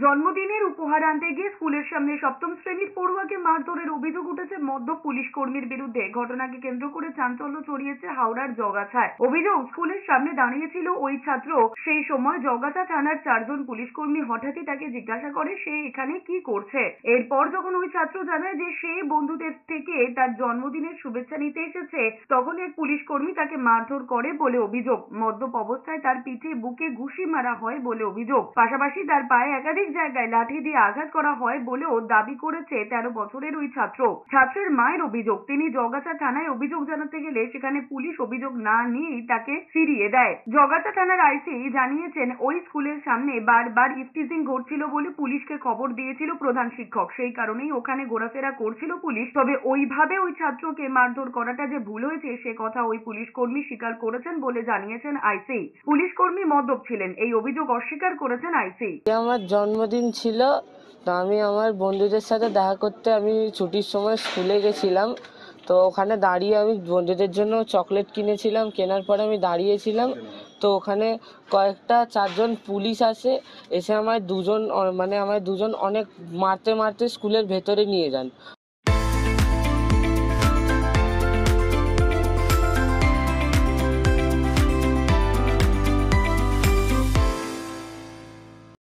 জন্মদিনের উপহার আনতে গিয়ে স্কুলের সামনে সপ্তম শ্রেণীর পড়ুয়াকে মারধরের অভিযোগ উঠেছে মদ্যপ পুলিশ কর্মীর বিরুদ্ধে। ঘটনাকে কেন্দ্র করে চাঞ্চল্য ছড়িয়েছে হাওড়ার জগাছায়। অভিযোগ, স্কুলের সামনে দাঁড়িয়েছিল ওই ছাত্র। সেই সময় জগাছা থানার 4 জন পুলিশ কর্মী হঠাৎই তাকে জিজ্ঞাসা করে সে এখানে কি করছে। এরপর যখন ওই ছাত্র জানায় যে সে বন্ধুদের থেকে তার জন্মদিনের শুভেচ্ছা নিতে এসেছে, তখন এক পুলিশ কর্মী তাকে মারধর করে বলে অভিযোগ। মদ্যপ অবস্থায় তার পিঠে বুকে ঘুষি মারা হয় বলে অভিযোগ। পাশাপাশি তার পায়ে একাধিক জায়গায় লাঠি দিয়ে আঘাত করা হয় বলেও দাবি করেছে 13 বছরের ওই ছাত্র। ছাত্রের মায়ের অভিযোগ, তিনি জগাছা থানায় অভিযোগ জানাতে গেলে সেখানে পুলিশ অভিযোগ না নিয়েই তাকে ফিরিয়ে দেয়। জগাছা থানার আইসি জানিয়েছেন, ওই স্কুলের সামনে বারবার ইফটিজিং ঘটছিল বলে পুলিশকে খবর দিয়েছিল প্রধান শিক্ষক। সেই কারণেই ওখানে ঘোরাফেরা করছিল পুলিশ। তবে ওইভাবে ওই ছাত্রকে মারধর করাটা যে ভুল হয়েছে সে কথা ওই পুলিশ কর্মী স্বীকার করেছেন বলে জানিয়েছেন আইসি। পুলিশ কর্মী মদ্যপ ছিলেন, এই অভিযোগ অস্বীকার করেছেন আইসি। আমার জন্মদিন ছিল, তো আমি আমার বন্ধুদের সাথে দেখা করতে আমি ছুটির সময় স্কুলে গেছিলাম। তো ওখানে দাঁড়িয়ে আমি বন্ধুদের জন্য চকলেট কিনেছিলাম, কেনার পরে আমি দাঁড়িয়েছিলাম। তো ওখানে কয়েকটা 4 জন পুলিশ এসে আমায় দুজন অনেক মারতে মারতে স্কুলের ভেতরে নিয়ে যান।